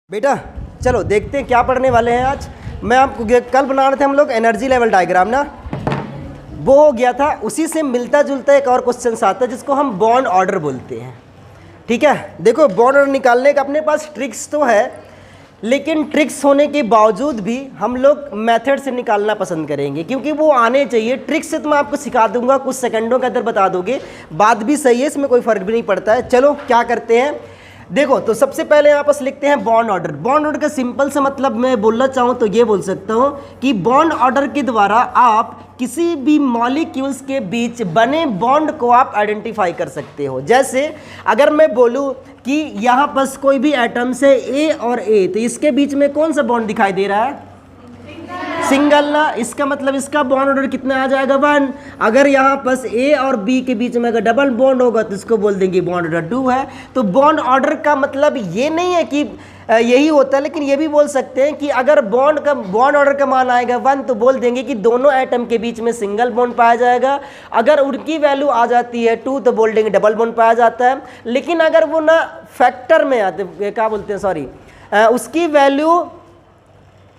बेटा चलो देखते हैं क्या पढ़ने वाले हैं आज। मैं आपको कल बना रहे थे हम लोग एनर्जी लेवल डायग्राम ना, वो हो गया था। उसी से मिलता जुलता एक और क्वेश्चन आता है जिसको हम बॉन्ड ऑर्डर बोलते हैं। ठीक है, देखो बॉन्ड ऑर्डर निकालने का अपने पास ट्रिक्स तो है, लेकिन ट्रिक्स होने के बावजूद भी हम लोग मेथड से निकालना पसंद करेंगे क्योंकि वो आने चाहिए। ट्रिक्स से तो मैं आपको सिखा दूंगा, कुछ सेकंडों के अंदर बता दोगे, बात भी सही है, इसमें कोई फ़र्क भी नहीं पड़ता है। चलो क्या करते हैं, देखो तो सबसे पहले यहाँ पर लिखते हैं बॉन्ड ऑर्डर। बॉन्ड ऑर्डर का सिंपल सा मतलब मैं बोलना चाहूँ तो ये बोल सकता हूँ कि बॉन्ड ऑर्डर के द्वारा आप किसी भी मॉलिक्यूल्स के बीच बने बॉन्ड को आप आइडेंटिफाई कर सकते हो। जैसे अगर मैं बोलूँ कि यहाँ पर कोई भी एटम्स है ए और ए, तो इसके बीच में कौन सा बॉन्ड दिखाई दे रहा है? सिंगल ना। इसका मतलब इसका बॉन्ड ऑर्डर कितना आ जाएगा? 1। अगर यहाँ पर ए और बी के बीच में अगर डबल बॉन्ड होगा तो इसको बोल देंगे बॉन्ड ऑर्डर 2 है। तो बॉन्ड ऑर्डर का मतलब ये नहीं है कि यही होता है, लेकिन ये भी बोल सकते हैं कि अगर बॉन्ड ऑर्डर का मान आएगा 1 तो बोल देंगे कि दोनों एटम के बीच में सिंगल बॉन्ड पाया जाएगा। अगर उनकी वैल्यू आ जाती है 2 तो बोल देंगे डबल बॉन्ड पाया जाता है। लेकिन अगर वो ना फैक्टर में आते, क्या बोलते हैं, सॉरी, उसकी वैल्यू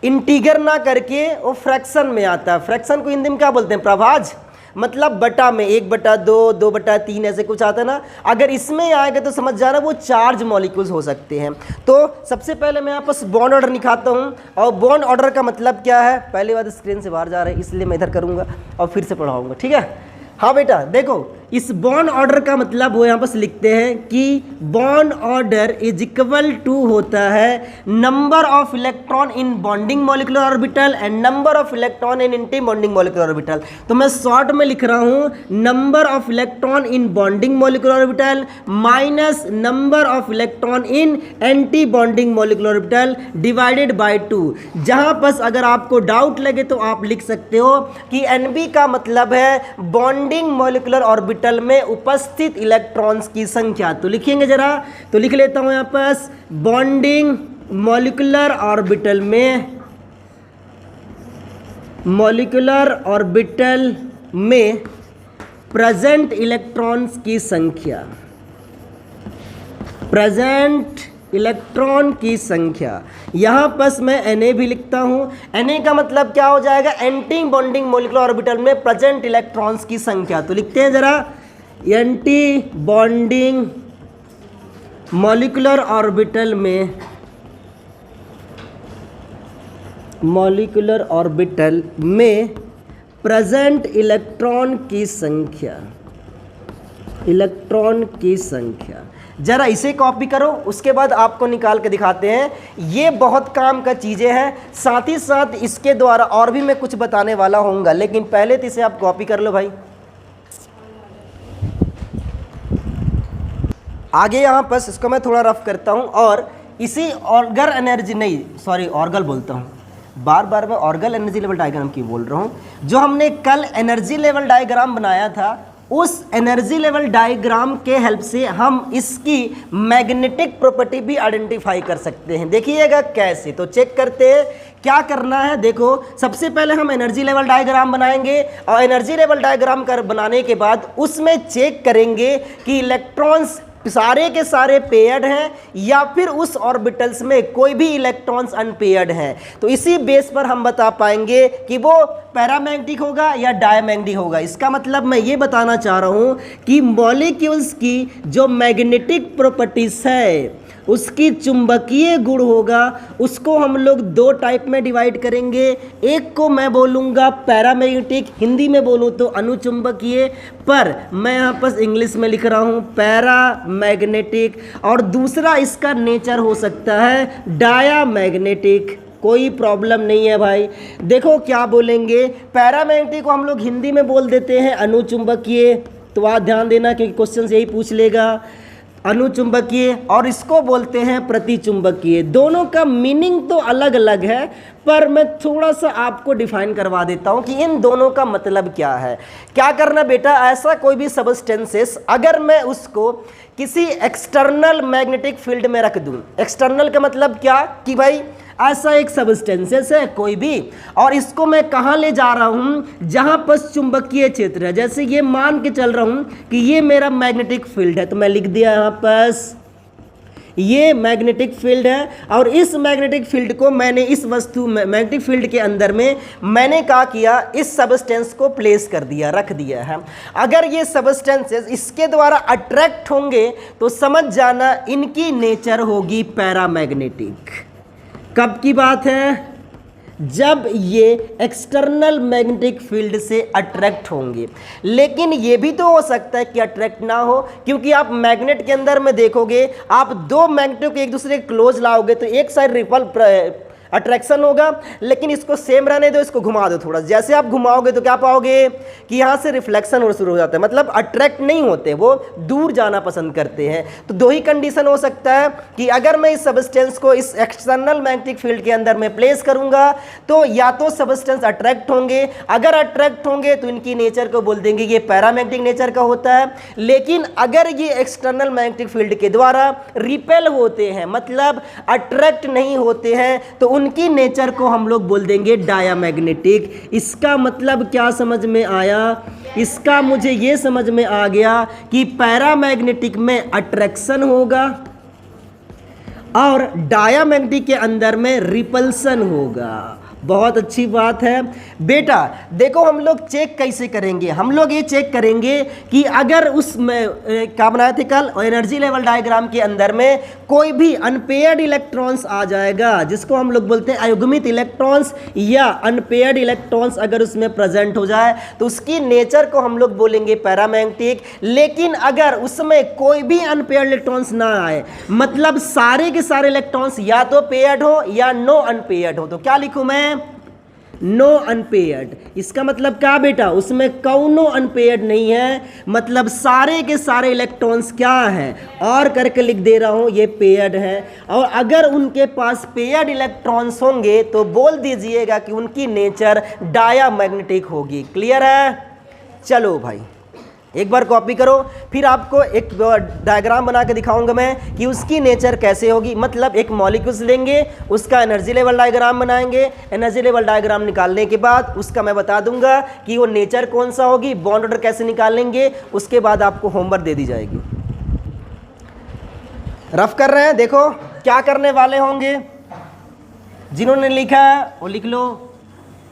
इंटीगर ना करके वो फ्रैक्शन में आता है। फ्रैक्शन को हिंदी में क्या बोलते हैं? प्रभाज, मतलब बटा में 1/2, 2/3 ऐसे कुछ आता है ना। अगर इसमें आएगा तो समझ जाना वो चार्ज मॉलिक्यूल्स हो सकते हैं। तो सबसे पहले मैं यहाँ पर बॉन्ड ऑर्डर निकालता हूँ। और बॉन्ड ऑर्डर का मतलब क्या है, पहली बात स्क्रीन से बाहर जा रहा है इसलिए मैं इधर करूँगा और फिर से पढ़ाऊँगा। ठीक है, हाँ बेटा देखो इस बॉन्ड ऑर्डर का मतलब वो यहाँ पर लिखते हैं कि bond order is equal to होता है number of electron in bonding molecular orbital and number of electron in anti bonding molecular orbital. तो मैं शॉर्ट में लिख रहा हूँ number of electron in bonding molecular orbital minus number of electron in anti bonding molecular orbital divided by 2। जहाँ पर अगर आपको डाउट लगे तो आप लिख सकते हो कि NB का मतलब है बॉन्डिंग मॉलिक्यूलर ऑर्बिटल में उपस्थित इलेक्ट्रॉन्स की संख्या। तो लिखेंगे जरा, तो लिख लेता हूं यहां पर बॉन्डिंग मॉलिक्यूलर ऑर्बिटल में प्रेजेंट इलेक्ट्रॉन्स की संख्या, प्रेजेंट इलेक्ट्रॉन की संख्या। यहां पर मैं Na भी लिखता हूं। Na का मतलब क्या हो जाएगा? एंटी बॉन्डिंग मॉलिक्यूलर ऑर्बिटल में प्रेजेंट इलेक्ट्रॉन्स की संख्या। तो लिखते हैं जरा, एंटी बॉन्डिंग मॉलिक्यूलर ऑर्बिटल में प्रेजेंट इलेक्ट्रॉन की संख्या। जरा इसे कॉपी करो, उसके बाद आपको निकाल के दिखाते हैं। ये बहुत काम का चीज़ें हैं, साथ ही साथ इसके द्वारा और भी मैं कुछ बताने वाला होऊंगा, लेकिन पहले तो इसे आप कॉपी कर लो भाई। आगे यहाँ पर इसको मैं थोड़ा रफ करता हूँ और इसी ऑर्गल एनर्जी नहीं, सॉरी ऑर्गल बोलता हूँ, बार बार मैं ऑर्गल एनर्जी लेवल डायग्राम की बोल रहा हूँ। जो हमने कल एनर्जी लेवल डायग्राम बनाया था, उस एनर्जी लेवल डायग्राम के हेल्प से हम इसकी मैग्नेटिक प्रॉपर्टी भी आइडेंटिफाई कर सकते हैं। देखिएगा कैसे, तो चेक करते हैं क्या करना है। देखो सबसे पहले हम एनर्जी लेवल डायग्राम बनाएंगे और एनर्जी लेवल डायग्राम बनाने के बाद उसमें चेक करेंगे कि इलेक्ट्रॉन्स सारे के सारे पेयर्ड हैं या फिर उस ऑर्बिटल्स में कोई भी इलेक्ट्रॉन्स अनपेयर्ड हैं। तो इसी बेस पर हम बता पाएंगे कि वो पैरामैग्नेटिक होगा या डायमैग्नेटिक होगा। इसका मतलब मैं ये बताना चाह रहा हूँ कि मॉलिक्यूल्स की जो मैग्नेटिक प्रॉपर्टीज है, उसकी चुंबकीय गुण होगा, उसको हम लोग 2 टाइप में डिवाइड करेंगे। एक को मैं बोलूँगा पैरामैग्नेटिक, हिंदी में बोलूँ तो अनुचुंबकीय, पर मैं यहाँ पर इंग्लिश में लिख रहा हूँ पैरामैग्नेटिक। और दूसरा इसका नेचर हो सकता है डायामैग्नेटिक। कोई प्रॉब्लम नहीं है भाई। देखो क्या बोलेंगे, पैरामैग्नेटिक को हम लोग हिंदी में बोल देते हैं अनुचुंबकीय, तो आप ध्यान देना क्योंकि क्वेश्चन यही पूछ लेगा, अनुचुंबकीय, और इसको बोलते हैं प्रतिचुंबकीय। दोनों का मीनिंग तो अलग अलग है, पर मैं थोड़ा सा आपको डिफाइन करवा देता हूं कि इन दोनों का मतलब क्या है। क्या करना बेटा, ऐसा कोई भी सबस्टेंसेस अगर मैं उसको किसी एक्सटर्नल मैग्नेटिक फील्ड में रख दूं, एक्सटर्नल का मतलब क्या कि भाई ऐसा एक सबस्टेंसेस है कोई भी, और इसको मैं कहाँ ले जा रहा हूँ, जहाँ पर चुंबकीय क्षेत्र है। जैसे ये मान के चल रहा हूँ कि ये मेरा मैग्नेटिक फील्ड है, तो मैं लिख दिया यहाँ पर ये मैग्नेटिक फील्ड है और इस मैग्नेटिक फील्ड को मैंने इस वस्तु मैग्नेटिक फील्ड के अंदर में मैंने क्या किया, इस सबस्टेंस को प्लेस कर दिया, रख दिया है। अगर ये सबस्टेंसेस इसके द्वारा अट्रैक्ट होंगे तो समझ जाना इनकी नेचर होगी पैरामैग्नेटिक। कब की बात है, जब ये एक्सटर्नल मैग्नेटिक फील्ड से अट्रैक्ट होंगे। लेकिन ये भी तो हो सकता है कि अट्रैक्ट ना हो, क्योंकि आप मैग्नेट के अंदर में देखोगे, आप दो मैग्नेटों को एक दूसरे के क्लोज लाओगे तो एक साइड रिपल अट्रैक्शन होगा, लेकिन इसको सेम रहने दो, इसको घुमा दो थोड़ा। जैसे आप घुमाओगे तो क्या पाओगे कि यहाँ से रिफ्लेक्शन होना शुरू हो जाता है, मतलब अट्रैक्ट नहीं होते, वो दूर जाना पसंद करते हैं। तो दो ही कंडीशन हो सकता है कि अगर मैं इस सबस्टेंस को इस एक्सटर्नल मैग्नेटिक फील्ड के अंदर में प्लेस करूंगा तो या तो सबस्टेंस अट्रैक्ट होंगे, अगर अट्रैक्ट होंगे तो इनकी नेचर को बोल देंगे ये पैरामैग्नेटिक नेचर का होता है। लेकिन अगर ये एक्सटर्नल मैग्नेटिक फील्ड के द्वारा रिपेल होते हैं, मतलब अट्रैक्ट नहीं होते हैं, तो उनकी नेचर को हम लोग बोल देंगे डायामैग्नेटिक। इसका मतलब क्या समझ में आया, इसका मुझे ये समझ में आ गया कि पैरामैग्नेटिक में अट्रैक्शन होगा और डायामैग्नेटिक के अंदर में रिपल्सन होगा। बहुत अच्छी बात है बेटा। देखो हम लोग चेक कैसे करेंगे, हम लोग ये चेक करेंगे कि अगर उसमें क्या बनाए थे कल, एनर्जी लेवल डायग्राम के अंदर में कोई भी अनपेयर्ड इलेक्ट्रॉन्स आ जाएगा, जिसको हम लोग बोलते हैं अयुग्मित इलेक्ट्रॉन्स या अनपेयर्ड इलेक्ट्रॉन्स, अगर उसमें प्रेजेंट हो जाए तो उसकी नेचर को हम लोग बोलेंगे पैरामैग्नेटिक। लेकिन अगर उसमें कोई भी अनपेयर्ड इलेक्ट्रॉन्स ना आए, मतलब सारे के सारे इलेक्ट्रॉन्स या तो पेयर्ड हो या नो अनपेयर्ड हो, तो क्या लिखूं मैं, नो अनपेयर्ड। इसका मतलब क्या बेटा, उसमें कौनो अनपेयर्ड नहीं है, मतलब सारे के सारे इलेक्ट्रॉन्स क्या हैं, और करके लिख दे रहा हूं ये पेयर्ड है। और अगर उनके पास पेयर्ड इलेक्ट्रॉन्स होंगे तो बोल दीजिएगा कि उनकी नेचर डायामैग्नेटिक होगी। क्लियर है? चलो भाई एक बार कॉपी करो, फिर आपको एक डायग्राम बना के दिखाऊंगा मैं कि उसकी नेचर कैसे होगी। मतलब एक मॉलिक्यूल्स लेंगे, उसका एनर्जी लेवल डायग्राम बनाएंगे, एनर्जी लेवल डायग्राम निकालने के बाद उसका मैं बता दूंगा कि वो नेचर कौन सा होगी, बॉन्ड ऑर्डर कैसे निकालेंगे, उसके बाद आपको होमवर्क दे दी जाएगी। रफ कर रहे हैं, देखो क्या करने वाले होंगे, जिन्होंने लिखा है वो लिख लो,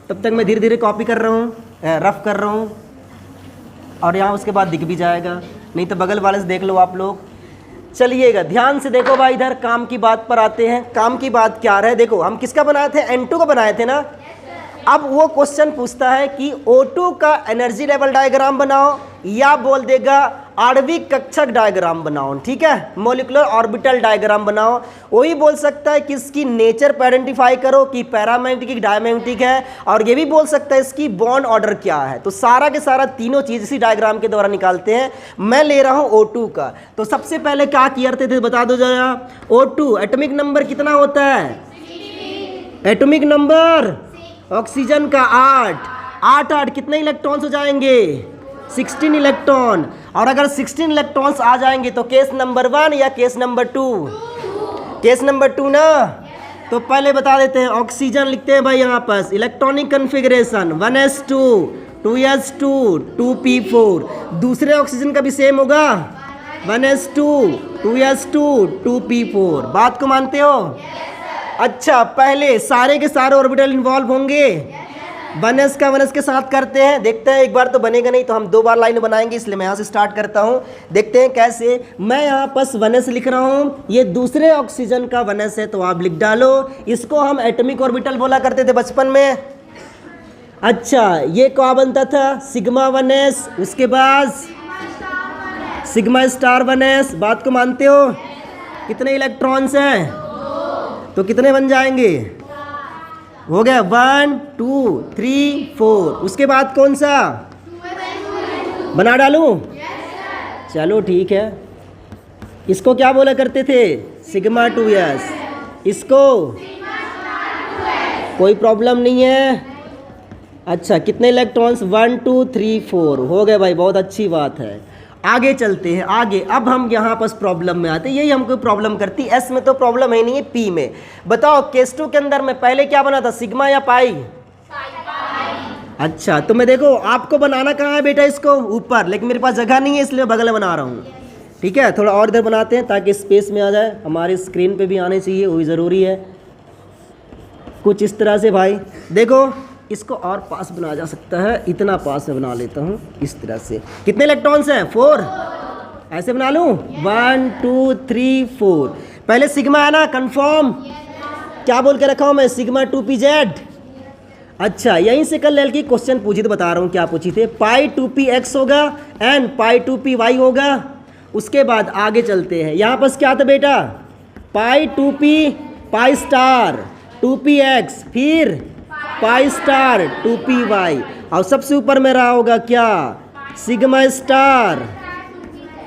तब तक मैं धीरे धीरे कॉपी कर रहा हूँ, रफ कर रहा हूँ, और यहाँ उसके बाद दिख भी जाएगा, नहीं तो बगल वाले से देख लो आप लोग। चलिएगा ध्यान से देखो भाई, इधर काम की बात पर आते हैं। काम की बात क्या है, देखो हम किसका बनाए थे, N2 का बनाए थे ना। अब वो क्वेश्चन पूछता है कि O2 का एनर्जी लेवल डायग्राम बनाओ या बोल देगा आणविक कक्षक डायग्राम बनाओ, ठीक है, मॉलिक्यूलर ऑर्बिटल डायग्राम बनाओ। वही बोल सकता है कि इसकी नेचर पर आइडेंटिफाई करो कि पैरामैग्नेटिक डायमैग्नेटिक है, और ये भी बोल सकता है इसकी बॉन्ड ऑर्डर क्या है। तो सारा के सारा तीनों चीज इसी डायग्राम के द्वारा निकालते हैं। मैं ले रहा हूं O2 का, तो सबसे पहले क्या करते थे बता दो जरा। O2 एटॉमिक नंबर कितना होता है, एटॉमिक नंबर ऑक्सीजन का 8 कितने इलेक्ट्रॉन्स हो जाएंगे, 16 इलेक्ट्रॉन। और अगर 16 इलेक्ट्रॉन्स आ जाएंगे तो केस नंबर 1 या केस नंबर 2, केस नंबर 2 ना। तो पहले बता देते हैं, ऑक्सीजन लिखते हैं भाई यहाँ पर electronic configuration 1s2 2s2 2p4। दूसरे ऑक्सीजन का भी सेम होगा 1s2 2s2 2p4। बात को मानते हो? अच्छा, पहले सारे के सारे ऑर्बिटल इन्वॉल्व होंगे, 1s का 1s के साथ करते हैं, देखते हैं। एक बार तो बनेगा नहीं तो हम 2 बार लाइन बनाएंगे, इसलिए मैं यहाँ से स्टार्ट करता हूँ, देखते हैं कैसे। मैं यहाँ पर 1s लिख रहा हूँ, ये दूसरे ऑक्सीजन का 1s है तो आप लिख डालो। इसको हम एटॉमिक ऑर्बिटल बोला करते थे बचपन में। अच्छा, ये क्या बनता था, सिग्मा 1s, उसके बाद सिग्मा स्टार 1s। बात को मानते हो? कितने इलेक्ट्रॉन्स हैं, तो कितने बन जाएंगे, हो गया 1 2 3 4। उसके बाद कौन सा बना डालूं? चलो ठीक है। इसको क्या बोला करते थे, सिग्मा 2s। इसको कोई प्रॉब्लम नहीं है। अच्छा, कितने इलेक्ट्रॉन्स, 1 2 3 4 हो गए भाई, बहुत अच्छी बात है। आगे चलते हैं, आगे अब हम यहाँ पर प्रॉब्लम में आते हैं। यही हमको प्रॉब्लम करती है, एस में तो प्रॉब्लम है नहीं है, पी में। बताओ केस 2 के अंदर में पहले क्या बना था, सिग्मा या पाई? अच्छा, तो मैं देखो आपको बनाना कहाँ है बेटा, इसको ऊपर, लेकिन मेरे पास जगह नहीं है इसलिए बगल में बना रहा हूँ। ठीक है, थोड़ा और इधर बनाते हैं ताकि स्पेस में आ जाए, हमारी स्क्रीन पे भी आने चाहिए, वो भी ज़रूरी है। कुछ इस तरह से भाई देखो, इसको और पास बनाया जा सकता है, इतना पास में बना लेता हूँ इस तरह से। कितने इलेक्ट्रॉन्स हैं? 4। ऐसे बना लूँ 1 2 3 4। पहले सिग्मा है ना, कंफर्म? क्या बोल के रखा हूँ मैं? Sigma 2pz। अच्छा, यहीं से कल एल की क्वेश्चन पूछी तो बता रहा हूँ क्या पूछी थे। पाई 2px होगा एंड पाई 2py होगा। उसके बाद आगे चलते हैं, यहाँ पर क्या था बेटा? पाई 2p पाई स्टार 2px, फिर पाई स्टार 2py, और सबसे ऊपर में रहा होगा क्या? Sigma star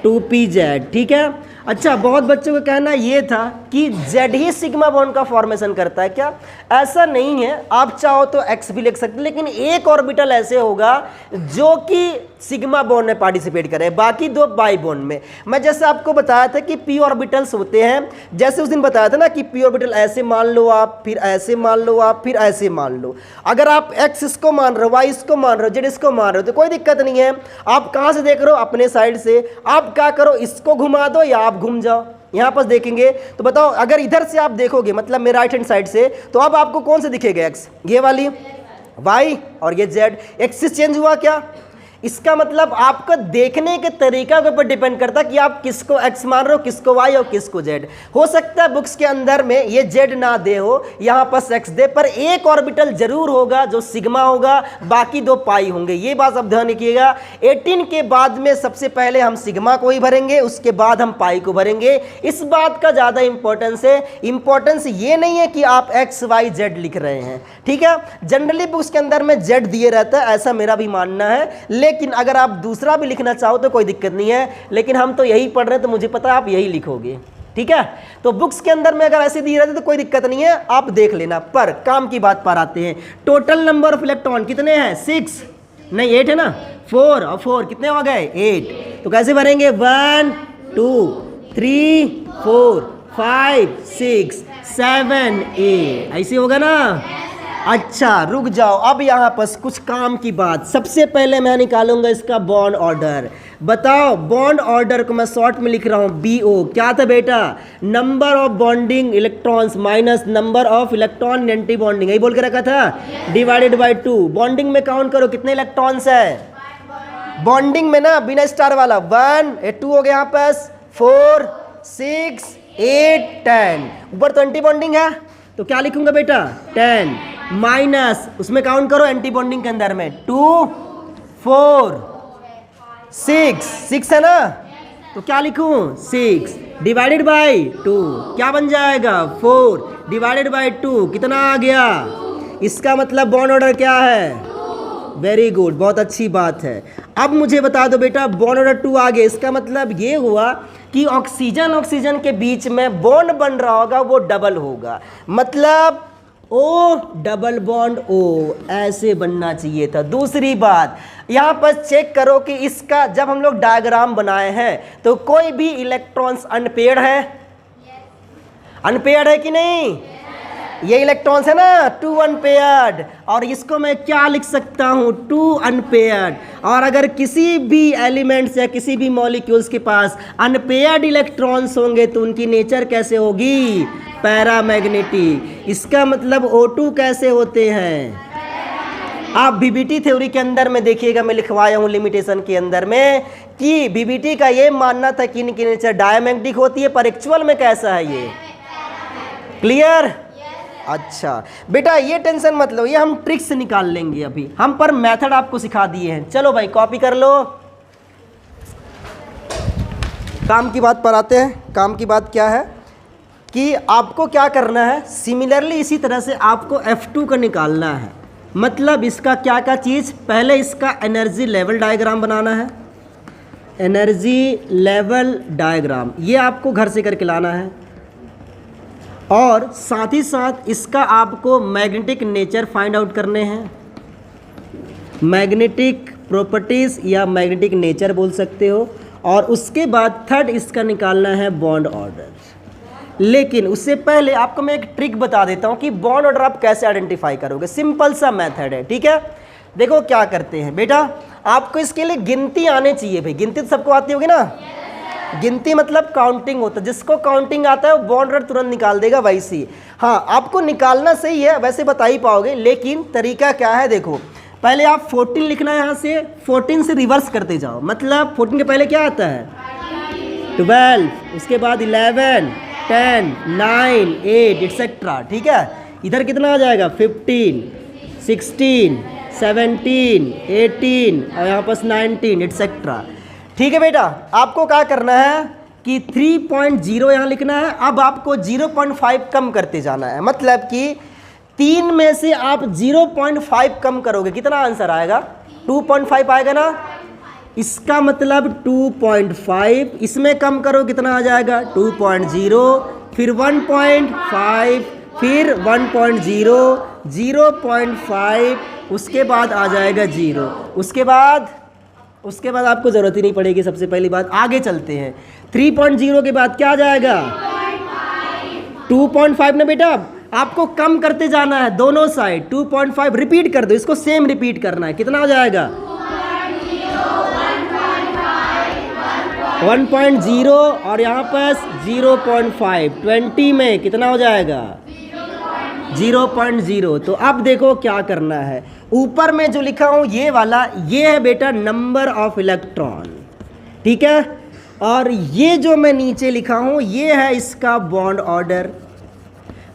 2pz। ठीक है। अच्छा, बहुत बच्चों का कहना ये था कि z ही सिग्मा बॉन्ड का फॉर्मेशन करता है। क्या? ऐसा नहीं है, आप चाहो तो x भी लिख सकते हैं, लेकिन एक ऑर्बिटल ऐसे होगा जो कि सिग्मा बॉन्ड में पार्टिसिपेट करे, बाकी दो बाई बॉन्ड में। मैं जैसे आपको बताया था कि p ऑर्बिटल्स होते हैं, जैसे उस दिन बताया था ना कि p ऑर्बिटल ऐसे मान लो आप, फिर ऐसे मान लो आप, फिर ऐसे मान लो। अगर आप x इसको मान रहे हो, y इसको मान रहे हो, z इसको मान रहे हो, तो कोई दिक्कत नहीं है। आप कहाँ से देख रहे हो? अपने साइड से। आप क्या करो, इसको घुमा दो या आप घूम जाओ। यहाँ पर देखेंगे तो बताओ, अगर इधर से आप देखोगे, मतलब मेरे राइट हैंड साइड से, तो अब आपको कौन से दिखेगा? x, ये वाली, y और ये z। एक्सिस चेंज हुआ क्या? इसका मतलब आपका देखने के तरीका के ऊपर डिपेंड करता है कि आप किसको x मान रहे हो, किसको y और किसको z। हो सकता है बुक्स के अंदर में ये z ना दे हो, यहाँ पर x दे, पर एक ऑर्बिटल जरूर होगा जो सिग्मा होगा, बाकी दो पाई होंगे। ये बात आप ध्यान रखिएगा। 18 के बाद में सबसे पहले हम सिग्मा को ही भरेंगे, उसके बाद हम पाई को भरेंगे। इस बात का ज़्यादा इंपॉर्टेंस है। इंपॉर्टेंस ये नहीं है कि आप x y z लिख रहे हैं, ठीक है। जनरली बुक्स के अंदर में z दिए रहता है, ऐसा मेरा भी मानना है, लेकिन अगर आप दूसरा भी लिखना चाहो तो कोई दिक्कत नहीं है। लेकिन हम तो यही पढ़ रहे हैं, तो मुझे पता है आप यही लिखोगे, ठीक है। तो बुक्स के अंदर में अगर ऐसे दिए रहते तो कोई दिक्कत नहीं है, आप देख लेना। पर काम की बात पर आते हैं। टोटल नंबर ऑफ इलेक्ट्रॉन कितने हैं? 6 नहीं 8 है ना। 4 और 4 कितने हो गए? 8। तो कैसे भरेंगे? 1 2 3 4 5 6 7 8, ऐसे होगा ना। अच्छा, रुक जाओ, अब यहाँ पर कुछ काम की बात। सबसे पहले मैं निकालूंगा इसका बॉन्ड ऑर्डर। बताओ, बॉन्ड ऑर्डर को मैं शॉर्ट में लिख रहा हूँ BO। क्या था बेटा? Number of bonding electrons minus number of electron anti bonding, यही बोल के रखा था, डिवाइडेड बाय 2। बॉन्डिंग में काउंट करो कितने इलेक्ट्रॉन्स है बॉन्डिंग में ना, बिना स्टार वाला। 1 2 हो गया, यहाँ पर 4 6 8 10। ऊपर तो एंटी बॉन्डिंग है, तो क्या लिखूंगा बेटा? 10 माइनस, उसमें काउंट करो एंटी बॉन्डिंग के अंदर में, 2 4 6 है ना, तो क्या लिखूं? 6 डिवाइडेड बाय 2, क्या बन जाएगा? 4 डिवाइडेड बाय 2, कितना आ गया? इसका मतलब बॉन्ड ऑर्डर क्या है? वेरी गुड, बहुत अच्छी बात है। अब मुझे बता दो बेटा, बॉन्ड ऑर्डर 2 आ गया, इसका मतलब ये हुआ कि ऑक्सीजन के बीच में बॉन्ड बन रहा होगा वो डबल होगा, मतलब O डबल बॉन्ड O, ऐसे बनना चाहिए था। दूसरी बात, यहाँ पर चेक करो कि इसका जब हम लोग डायग्राम बनाए हैं तो कोई भी इलेक्ट्रॉन्स अनपेयर्ड है? अनपेयर्ड है कि नहीं? ये इलेक्ट्रॉन्स है ना, 2 अनपेयर्ड, और इसको मैं क्या लिख सकता हूँ? 2 अनपेयर्ड। और अगर किसी भी एलिमेंट्स या किसी भी मॉलिक्यूल्स के पास अनपेयर्ड इलेक्ट्रॉन्स होंगे तो उनकी नेचर कैसे होगी? पैरामैग्नेटिक। इसका मतलब O2 कैसे होते हैं? आप बीबीटी थ्योरी के अंदर में देखिएगा, मैं लिखवाया हूँ लिमिटेशन के अंदर में कि बीबीटी का ये मानना था कि इनकी नेचर डायमैग्नेटिक होती है, पर एक्चुअल में कैसा है ये? क्लियर? अच्छा बेटा, ये टेंशन मत लो, ये हम ट्रिक्स से निकाल लेंगे अभी। हम पर मेथड आपको सिखा दिए हैं। चलो भाई कॉपी कर लो। काम की बात पर आते हैं। काम की बात क्या है कि आपको क्या करना है, सिमिलरली इसी तरह से आपको F2 का निकालना है। मतलब इसका क्या क्या चीज़, पहले इसका एनर्जी लेवल डायग्राम बनाना है। एनर्जी लेवल डायग्राम ये आपको घर से करके लाना है, और साथ ही साथ इसका आपको मैग्नेटिक नेचर फाइंड आउट करने हैं। मैग्नेटिक प्रॉपर्टीज़ या मैग्नेटिक नेचर बोल सकते हो। और उसके बाद थर्ड इसका निकालना है बॉन्ड ऑर्डर। लेकिन उससे पहले आपको मैं एक ट्रिक बता देता हूं कि बॉन्ड ऑर्डर आप कैसे आइडेंटिफाई करोगे। सिंपल सा मेथड है, ठीक है। देखो क्या करते हैं बेटा, आपको इसके लिए गिनती आने चाहिए भाई। गिनती तो सबको आती होगी ना। गिनती मतलब काउंटिंग होता है, जिसको काउंटिंग आता है वो बॉन्ड रेट तुरंत निकाल देगा वैसी। हाँ, आपको निकालना सही है, वैसे बता ही पाओगे, लेकिन तरीका क्या है देखो। पहले आप 14 लिखना है, यहाँ से 14 से रिवर्स करते जाओ, मतलब 14 के पहले क्या आता है 12, उसके बाद 11, 10, 9, 8 एक्सेट्रा। ठीक है, इधर कितना आ जाएगा 15, 16, 17, 18 और यहाँ पर 19 एक्सेट्रा। ठीक है बेटा, आपको क्या करना है कि 3.0 यहाँ लिखना है। अब आपको 0.5 कम करते जाना है, मतलब कि 3 में से आप 0.5 कम करोगे, कितना आंसर आएगा 2.5 आएगा ना। इसका मतलब 2.5 इसमें कम करो, कितना आ जाएगा 2.0, फिर 1.5, फिर 1.0, 0.5, उसके बाद आ जाएगा 0। उसके बाद आपको ज़रूरत ही नहीं पड़ेगी। सबसे पहली बात, आगे चलते हैं। 3.0 के बाद क्या आ जाएगा 2.5 ना बेटा, आपको कम करते जाना है दोनों साइड। 2.5 रिपीट कर दो, इसको सेम रिपीट करना है, कितना आ जाएगा 1.0 और यहाँ पर 0.5, 20 में कितना हो जाएगा 0.0। तो अब देखो क्या करना है, ऊपर में जो लिखा हूँ ये वाला, ये है बेटा नंबर ऑफ इलेक्ट्रॉन, ठीक है, और ये जो मैं नीचे लिखा हूँ ये है इसका बॉन्ड ऑर्डर।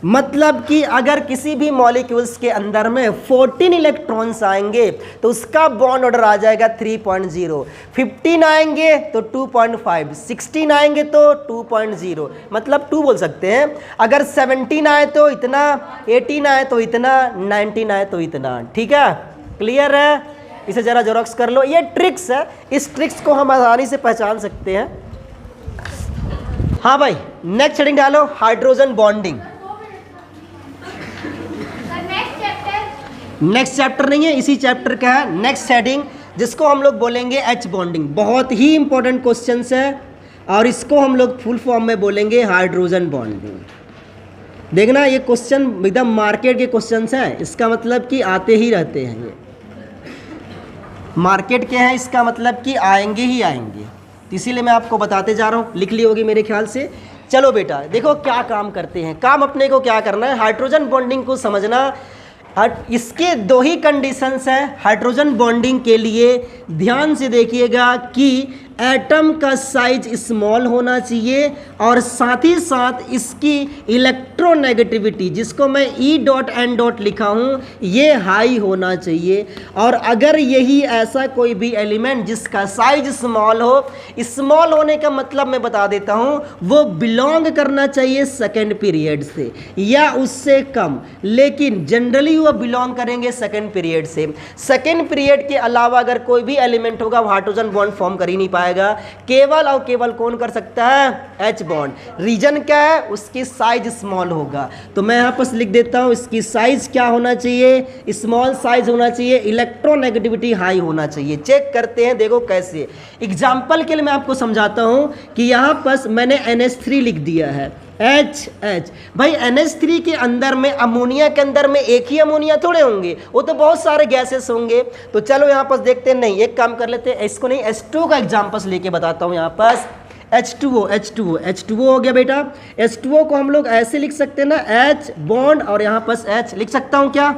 मतलब कि अगर किसी भी मॉलिक्यूल्स के अंदर में 14 इलेक्ट्रॉन्स आएंगे तो उसका बॉन्ड ऑर्डर आ जाएगा 3.0, 15 आएंगे तो 2.5, 16 आएंगे तो 2.0, मतलब 2 बोल सकते हैं। अगर 17 आए तो इतना, 18 आए तो इतना, 19 आए तो इतना। ठीक है, क्लियर है? इसे ज़रा जेरॉक्स कर लो, ये ट्रिक्स है, इस ट्रिक्स को हम आसानी से पहचान सकते हैं। हाँ भाई, नेक्स्ट हेडिंग डालो, हाइड्रोजन बॉन्डिंग। नेक्स्ट चैप्टर नहीं है, इसी चैप्टर का है नेक्स्ट हेडिंग, जिसको हम लोग बोलेंगे एच बॉन्डिंग। बहुत ही इंपॉर्टेंट क्वेश्चन है और इसको हम लोग फुल फॉर्म में बोलेंगे हाइड्रोजन बॉन्डिंग। देखना, ये क्वेश्चन एकदम मार्केट के क्वेश्चन हैं, इसका मतलब कि आते ही रहते हैं, ये मार्केट के हैं, इसका मतलब कि आएंगे ही आएंगे, इसीलिए मैं आपको बताते जा रहा हूँ। लिख ली होगी मेरे ख्याल से। चलो बेटा देखो क्या काम करते हैं, काम अपने को क्या करना है, हाइड्रोजन बॉन्डिंग को समझना। इसके दो ही कंडीशंस हैं हाइड्रोजन बॉन्डिंग के लिए, ध्यान से देखिएगा कि एटम का साइज स्मॉल होना चाहिए और साथ ही साथ इसकी इलेक्ट्रोनेगेटिविटी, जिसको मैं ई डॉट एन डॉट लिखा हूँ, ये हाई होना चाहिए। और अगर यही ऐसा कोई भी एलिमेंट जिसका साइज स्मॉल हो, स्मॉल होने का मतलब मैं बता देता हूँ, वो बिलोंग करना चाहिए सेकेंड पीरियड से या उससे कम, लेकिन जनरली वो बिलोंग करेंगे सेकेंड पीरियड से। सेकेंड पीरियड के अलावा अगर कोई भी एलिमेंट होगा वो हाइड्रोजन बॉन्ड फॉर्म कर ही नहीं पाएगा। केवल और केवल कौन कर सकता है, एच बॉन्ड। रीजन क्या है, उसकी साइज स्मॉल होगा। तो मैं यहां पर लिख देता हूं, इसकी साइज क्या होना चाहिए, स्मॉल साइज होना चाहिए, इलेक्ट्रोनेगेटिविटी हाई होना चाहिए। चेक करते हैं, देखो कैसे। एग्जाम्पल के लिए मैं आपको समझाता हूं कि यहां पर मैंने NH3 लिख दिया है, H भाई NH3 के अंदर में, अमोनिया के अंदर में एक ही अमोनिया थोड़े होंगे, वो तो बहुत सारे गैसेस होंगे। तो चलो यहाँ पर देखते हैं, नहीं एक काम कर लेते हैं, इसको नहीं H2 का एग्जाम्पल लेके बताता हूँ। यहाँ पर H2O हो गया बेटा। H2O को हम लोग ऐसे लिख सकते हैं ना, H बॉन्ड और यहाँ पर H लिख सकता हूँ क्या,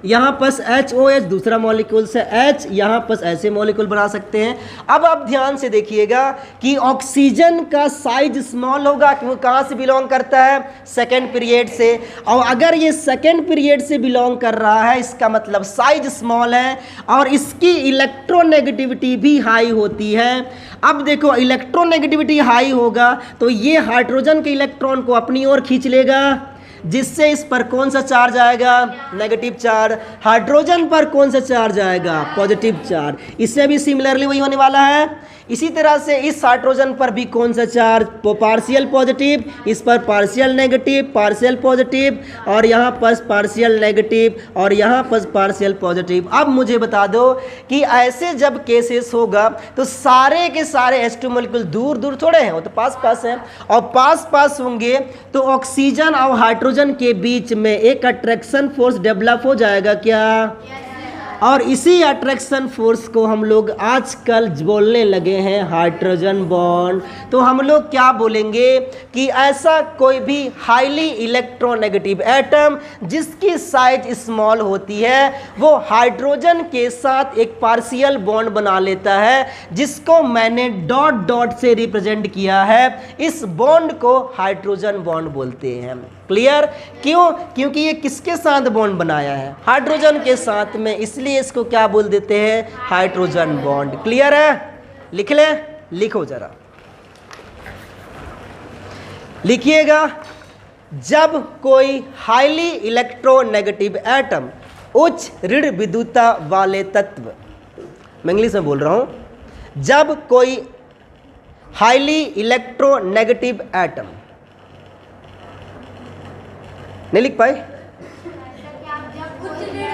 यहाँ पर HOH दूसरा मॉलिक्यूल से H, यहाँ पर ऐसे मॉलिक्यूल बना सकते हैं। अब आप ध्यान से देखिएगा कि ऑक्सीजन का साइज स्मॉल होगा, क्योंकि कहाँ से बिलोंग करता है, सेकेंड पीरियड से। और अगर ये सेकेंड पीरियड से बिलोंग कर रहा है, इसका मतलब साइज स्मॉल है और इसकी इलेक्ट्रोनेगेटिविटी भी हाई होती है। अब देखो, इलेक्ट्रोनेगेटिविटी हाई होगा तो ये हाइड्रोजन के इलेक्ट्रॉन को अपनी ओर खींच लेगा, जिससे इस पर कौन सा चार्ज आएगा, नेगेटिव चार्ज। हाइड्रोजन पर कौन सा चार्ज आएगा, पॉजिटिव चार्ज। इससे भी सिमिलरली वही होने वाला है। इसी तरह से इस हाइड्रोजन पर भी कौन सा चार्ज, पार्शियल पॉजिटिव, इस पर पार्शियल नेगेटिव, पार्शियल पॉजिटिव, और यहाँ पर पार्शियल नेगेटिव और यहाँ पर पार्शियल पॉजिटिव। अब मुझे बता दो कि ऐसे जब केसेस होगा तो सारे के सारे H2 मॉलिक्यूल दूर दूर थोड़े हैं, वो तो पास पास हैं, और पास पास होंगे तो ऑक्सीजन और हाइड्रोजन के बीच में एक अट्रैक्शन फोर्स डेवलप हो जाएगा क्या। और इसी अट्रैक्शन फोर्स को हम लोग आजकल बोलने लगे हैं हाइड्रोजन बॉन्ड। तो हम लोग क्या बोलेंगे कि ऐसा कोई भी हाईली इलेक्ट्रोनेगेटिव एटम जिसकी साइज स्मॉल होती है वो हाइड्रोजन के साथ एक पार्शियल बॉन्ड बना लेता है, जिसको मैंने डॉट डॉट से रिप्रेजेंट किया है। इस बॉन्ड को हाइड्रोजन बॉन्ड बोलते हैं। क्लियर? क्यों? क्योंकि ये किसके साथ बॉन्ड बनाया है? हाइड्रोजन के साथ में, इसलिए इसको क्या बोल देते हैं? Hydrogen bond. क्लियर है? लिख ले, लिखो जरा, लिखिएगा। जब कोई हाईली इलेक्ट्रोनेगेटिव एटम, उच्च ऋण विद्युतता वाले तत्व, मैं इंग्लिश में बोल रहा हूं, जब कोई हाईली इलेक्ट्रोनेगेटिव एटम, नहीं लिख पाए?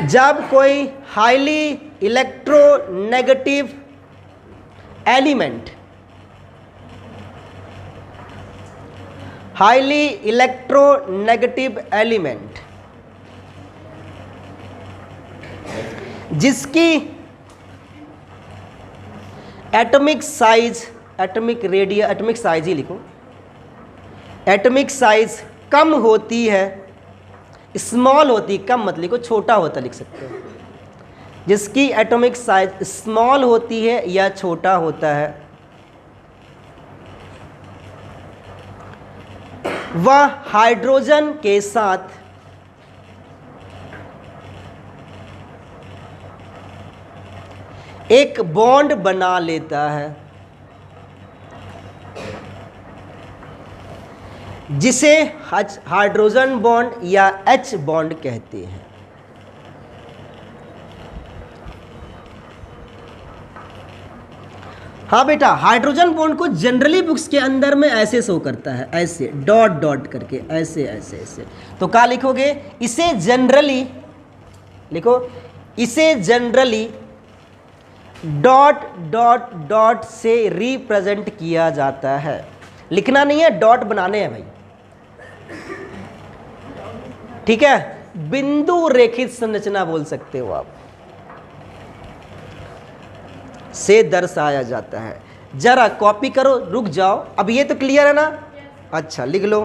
जब कोई highly electronegative element, highly electronegative element जिसकी atomic size, atomic radius, atomic size ही लिखो, एटॉमिक साइज कम होती है, स्मॉल होती, कम मत लिखो, छोटा होता लिख सकते हो, जिसकी एटॉमिक साइज स्मॉल होती है या छोटा होता है, वह हाइड्रोजन के साथ एक बॉन्ड बना लेता है जिसे हाइड्रोजन बॉन्ड या H बॉन्ड कहते हैं। हाँ बेटा, हाइड्रोजन बॉन्ड को जनरली बुक्स के अंदर में ऐसे शो करता है, ऐसे डॉट डॉट करके, ऐसे ऐसे ऐसे। तो क्या लिखोगे? इसे जनरली लिखो, इसे जनरली डॉट डॉट डॉट से रिप्रेजेंट किया जाता है। लिखना नहीं है, डॉट बनाने हैं भाई, ठीक है? बिंदु रेखित संरचना बोल सकते हो आप, से दर्शाया जाता है। जरा कॉपी करो, रुक जाओ। अब ये तो क्लियर है ना? अच्छा, लिख लो।